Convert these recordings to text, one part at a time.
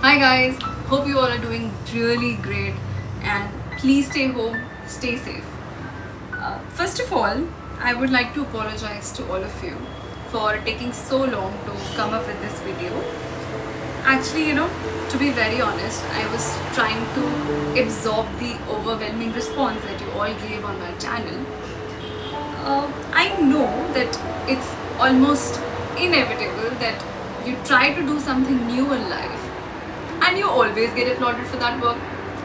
Hi guys, hope you all are doing really great and please stay home, stay safe. First of all, I would like to apologize to all of you for taking so long to come up with this video. Actually, to be very honest, I was trying to absorb the overwhelming response that you all gave on my channel. I know that it's almost inevitable that you try to do something new in life and you always get applauded for that work.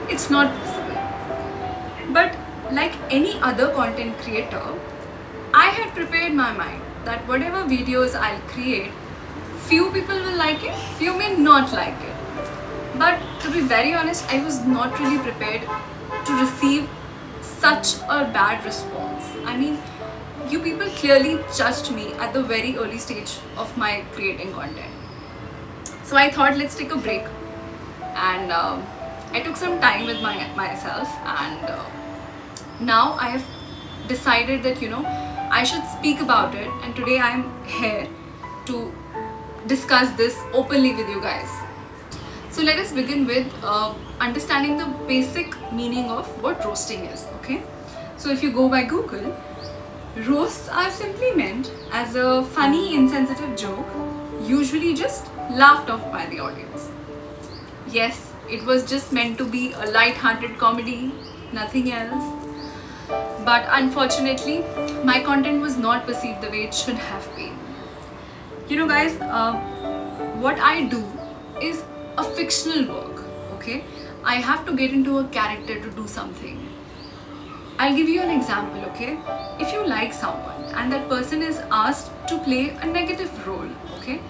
It's not possible. But like any other content creator, I had prepared my mind that whatever videos I'll create, few people will like it, few may not like it. But to be very honest, I was not really prepared to receive such a bad response. I mean, you people clearly judged me at the very early stage of my creating content. So I thought, let's take a break. And I took some time with myself, and now I have decided that I should speak about it, and today I am here to discuss this openly with you guys. So let us begin with understanding the basic meaning of what roasting is. Okay, so if you go by Google, roasts are simply meant as a funny, insensitive joke, usually just laughed off by the audience. Yes, it was just meant to be a light-hearted comedy, nothing else. But unfortunately, my content was not perceived the way it should have been. Guys, what I do is a fictional work, okay? I have to get into a character to do something. I'll give you an example, okay? If you like someone and that person is asked to play a negative role, okay?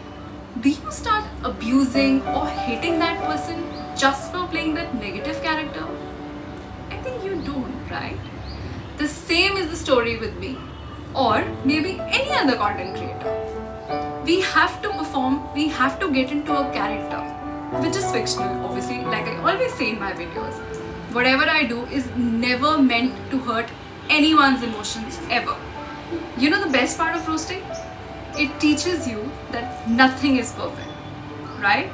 Do you start abusing or hating that person just for playing that negative character? I think you don't, right? The same is the story with me, or maybe any other content creator. We have to perform, we have to get into a character, which is fictional, obviously, like I always say in my videos. Whatever I do is never meant to hurt anyone's emotions ever. You know the best part of roasting? It teaches you that nothing is perfect, right?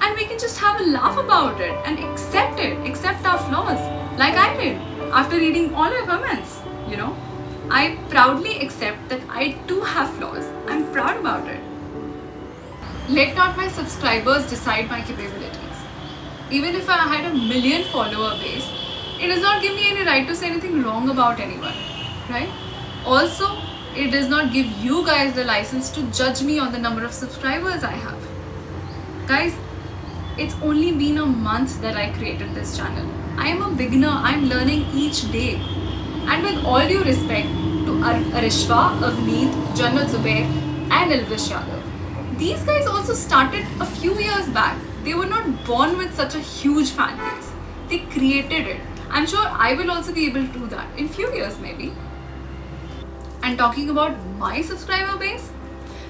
And we can just have a laugh about it and accept our flaws, like I did after reading all your comments. I proudly accept that I do have flaws. I'm proud about it. Let not my subscribers decide my capabilities. Even if I had a million follower base, it does not give me any right to say anything wrong about anyone, right? Also, it does not give you guys the license to judge me on the number of subscribers I have. Guys, it's only been a month that I created this channel. I am a beginner, I'm learning each day. And with all due respect to Arishwa, Avneet, Jannat Zubair and Elvish Yadav, these guys also started a few years back. They were not born with such a huge fan base. They created it. I'm sure I will also be able to do that in few years maybe. And talking about my subscriber base,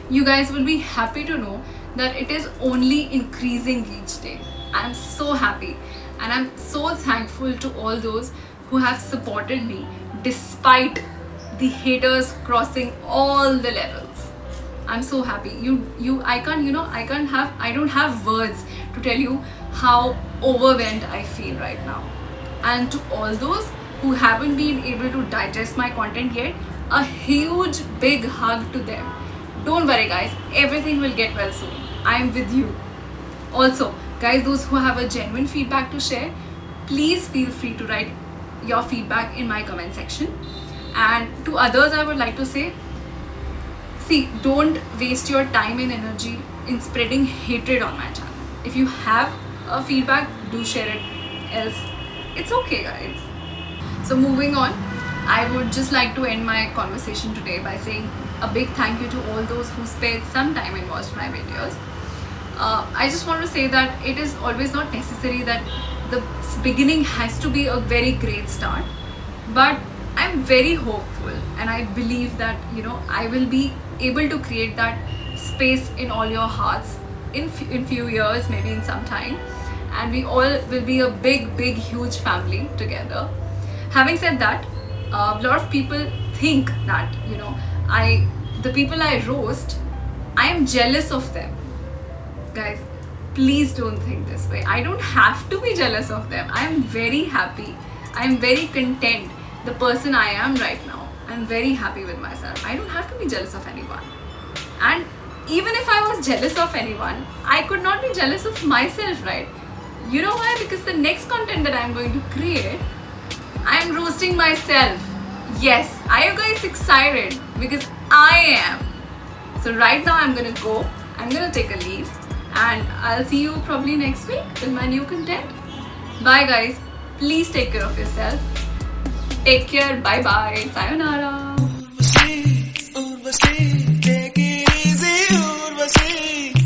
you guys will be happy to know that it is only increasing each day. I'm so happy and I'm so thankful to all those who have supported me despite the haters crossing all the levels. I'm so happy. I don't have words to tell you how overwhelmed I feel right now. And to all those who haven't been able to digest my content yet, a huge big hug to them. Don't worry guys, everything will get well soon. I am with you. Also, guys, those who have a genuine feedback to share, please feel free to write your feedback in my comment section. And to others, I would like to say, see, don't waste your time and energy in spreading hatred on my channel. If you have a feedback, do share it. Else, it's okay guys. So moving on, I would just like to end my conversation today by saying a big thank you to all those who spared some time and watched my videos. I just want to say that it is always not necessary that the beginning has to be a very great start, but I'm very hopeful and I believe that I will be able to create that space in all your hearts in few years, maybe in some time, and we all will be a big huge family together. Having said that, a lot of people think that the people I roast, I am jealous of them. Guys, please don't think this way. I don't have to be jealous of them. I am very happy. I am very content. The person I am right now, I'm very happy with myself. I don't have to be jealous of anyone. And even if I was jealous of anyone, I could not be jealous of myself, right? You know why? Because the next content that I'm going to create, I am roasting myself. Yes, are you guys excited? Because I am. So right now I'm gonna go. I'm gonna take a leave, and I'll see you probably next week with my new content. Bye guys. Please take care of yourself. Take care. Bye bye. Sayonara.